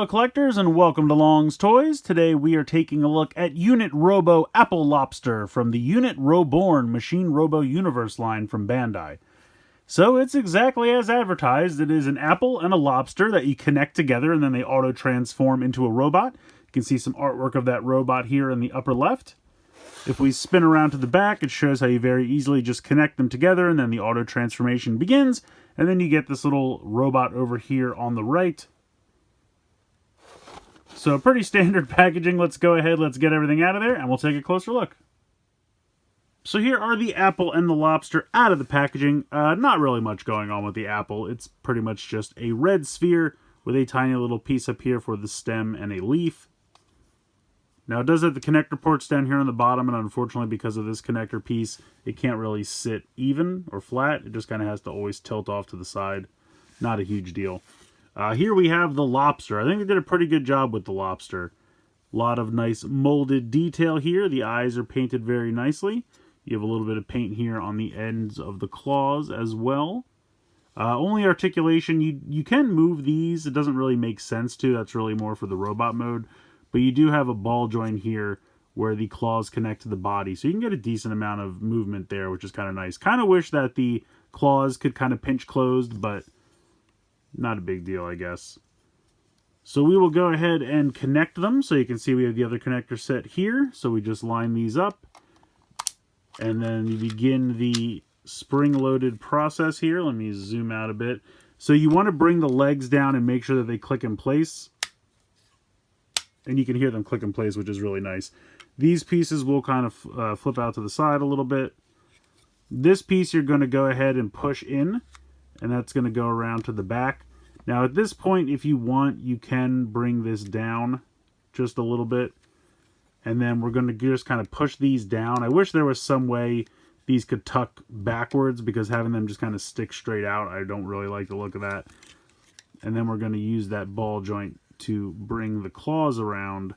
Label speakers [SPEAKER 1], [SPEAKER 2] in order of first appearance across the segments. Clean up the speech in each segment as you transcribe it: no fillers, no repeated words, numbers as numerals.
[SPEAKER 1] collectors, and welcome to Long's Toys. Today we are taking a look at Unit Robo Apple Lobster from the Unit Roborn Machine Robo Universe line from Bandai. So it's exactly as advertised. It is an apple and a lobster that you connect together and then they auto-transform into a robot. You can see some artwork of that robot here in the upper left. If we spin around to the back, it shows how you very easily just connect them together and then the auto-transformation begins. And then you get this little robot over here on the right. So pretty standard packaging. Let's go ahead, let's get everything out of there, and we'll take a closer look. So here are the apple and the lobster out of the packaging. Not really much going on with the apple. It's pretty much just a red sphere with a tiny little piece up here for the stem and a leaf. Now it does have the connector ports down here on the bottom, and unfortunately because of this connector piece, it can't really sit even or flat. It just kind of has to always tilt off to the side. Not a huge deal. Here we have the lobster. I think they did a pretty good job with the lobster. A lot of nice molded detail here. The eyes are painted very nicely. You have a little bit of paint here on the ends of the claws as well. Only articulation, you can move these. It doesn't really make sense to. That's really more for the robot mode. But you do have a ball joint here where the claws connect to the body. So you can get a decent amount of movement there, which is kind of nice. Kind of wish that the claws could kind of pinch closed, but not a big deal, I guess. So we will go ahead and connect them. So you can see we have the other connector set here. So we just line these up. And then you begin the spring-loaded process here. Let me zoom out a bit. So you want to bring the legs down and make sure that they click in place. And you can hear them click in place, which is really nice. These pieces will kind of flip out to the side a little bit. This piece you're going to go ahead and push in. And that's going to go around to the back. Now at this point, if you want, you can bring this down just a little bit. And then we're going to just kind of push these down. I wish there was some way these could tuck backwards, because having them just kind of stick straight out, I don't really like the look of that. And then we're going to use that ball joint to bring the claws around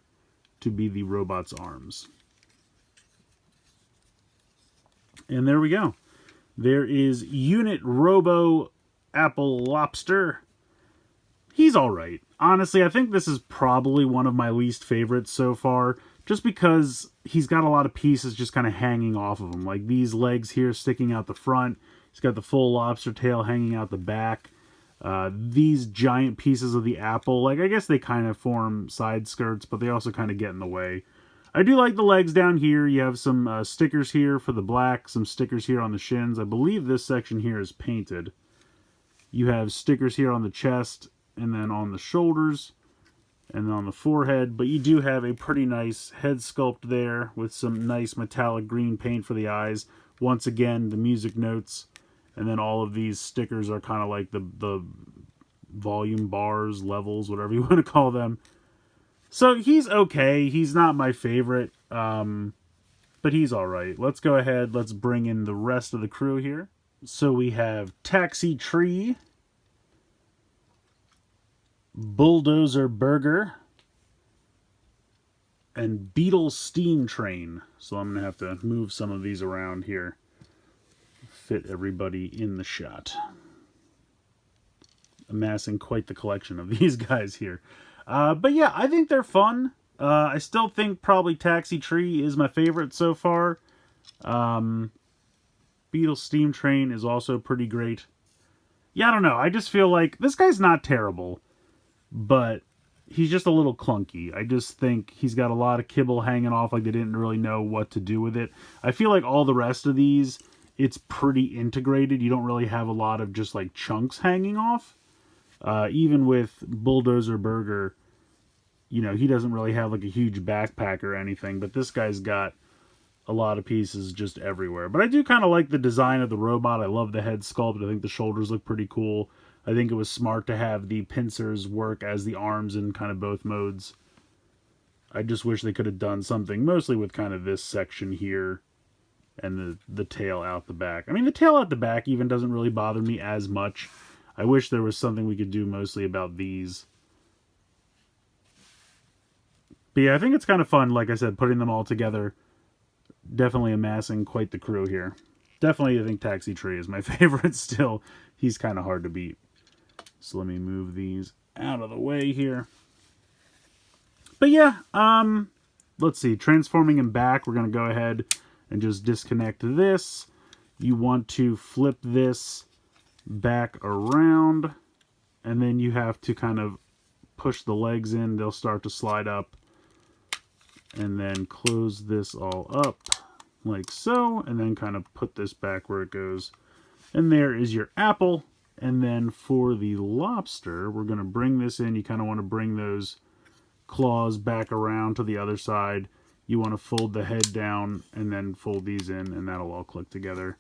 [SPEAKER 1] to be the robot's arms. And there we go. There is Unit Robo Apple Lobster. He's alright. Honestly, I think this is probably one of my least favorites so far, just because he's got a lot of pieces just kind of hanging off of him. Like these legs here sticking out the front. He's got the full lobster tail hanging out the back. These giant pieces of the apple, like I guess they kind of form side skirts, but they also kind of get in the way. I do like the legs down here. You have some stickers here for the black, some stickers here on the shins. I believe this section here is painted. You have stickers here on the chest, and then on the shoulders, and then on the forehead. But you do have a pretty nice head sculpt there with some nice metallic green paint for the eyes. Once again, the music notes, and then all of these stickers are kind of like the volume bars, levels, whatever you want to call them. So he's okay. He's not my favorite, but he's alright. Let's go ahead. Let's bring in the rest of the crew here. So we have Taxi Tree, Bulldozer Burger, and Beetle Steam Train. So I'm going to have to move some of these around here. Fit everybody in the shot. Amassing quite the collection of these guys here. But yeah, I think they're fun. I still think probably Taxi Tree is my favorite so far. Beetle Steam Train is also pretty great. Yeah, I don't know. I just feel like this guy's not terrible, but he's just a little clunky. I just think he's got a lot of kibble hanging off, like they didn't really know what to do with it. I feel like all the rest of these, it's pretty integrated. You don't really have a lot of just like chunks hanging off. Even with Bulldozer Burger, you know, he doesn't really have like a huge backpack or anything, but this guy's got a lot of pieces just everywhere. But I do kind of like the design of the robot. I love the head sculpt. I think the shoulders look pretty cool. I think it was smart to have the pincers work as the arms in kind of both modes. I just wish they could have done something mostly with kind of this section here and the tail out the back. I mean, the tail out the back even doesn't really bother me as much. I wish there was something we could do mostly about these. But yeah, I think it's kind of fun, like I said, putting them all together. Definitely amassing quite the crew here. Definitely, I think Taxi Tree is my favorite still. He's kind of hard to beat. So let me move these out of the way here. But yeah, let's see. Transforming him back, we're going to go ahead and just disconnect this. You want to flip this back around, and then you have to kind of push the legs in. They'll start to slide up, and then close this all up like so, and then kind of put this back where it goes. And there is your apple. And then for the lobster, we're going to bring this in. You kind of want to bring those claws back around to the other side. You want to fold the head down and then fold these in, and that'll all click together.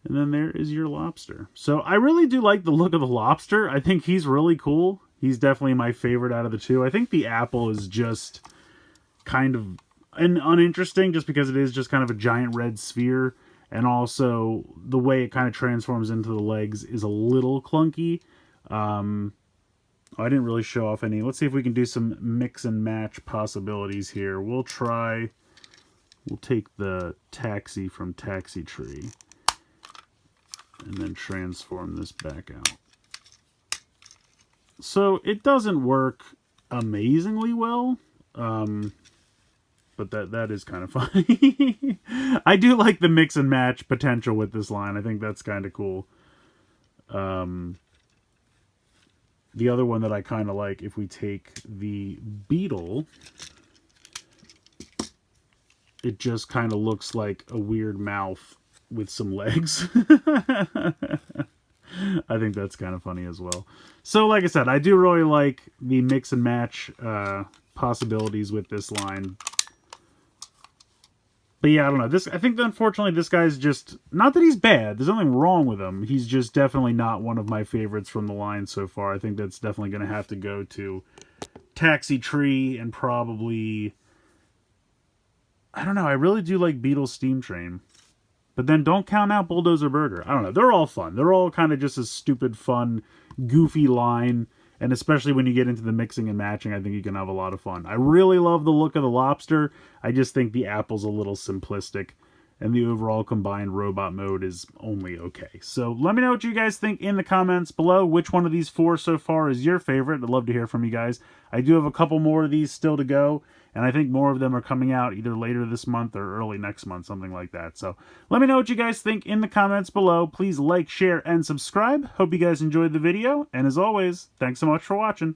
[SPEAKER 1] And then there is your lobster. So I really do like the look of the lobster. I think he's really cool. He's definitely my favorite out of the two. I think the apple is just kind of uninteresting just because it is just kind of a giant red sphere. And also the way it kind of transforms into the legs is a little clunky. I didn't really show off any. Let's see if we can do some mix and match possibilities here. We'll take the taxi from Taxi Tree and then transform this back out. So it doesn't work amazingly well, but that is kind of funny. I do like the mix and match potential with this line. I think that's kind of cool. The other one that I kind of like, if we take the beetle, it just kind of looks like a weird mouth with some legs. I think that's kind of funny as well. So like I said, I do really like the mix and match possibilities with this line. But yeah, I don't know. I think that unfortunately this guy's just, not that he's bad. There's nothing wrong with him. He's just definitely not one of my favorites from the line so far. I think that's definitely going to have to go to Taxi Tree and probably, I don't know. I really do like Beetle's Steam Train. But then don't count out Bulldozer Burger. I don't know. They're all fun. They're all kind of just a stupid, fun, goofy line. And especially when you get into the mixing and matching, I think you can have a lot of fun. I really love the look of the lobster. I just think the apple's a little simplistic. And the overall combined robot mode is only okay. So let me know what you guys think in the comments below. Which one of these four so far is your favorite? I'd love to hear from you guys. I do have a couple more of these still to go. And I think more of them are coming out either later this month or early next month, something like that. So let me know what you guys think in the comments below. Please like, share, and subscribe. Hope you guys enjoyed the video. And as always, thanks so much for watching.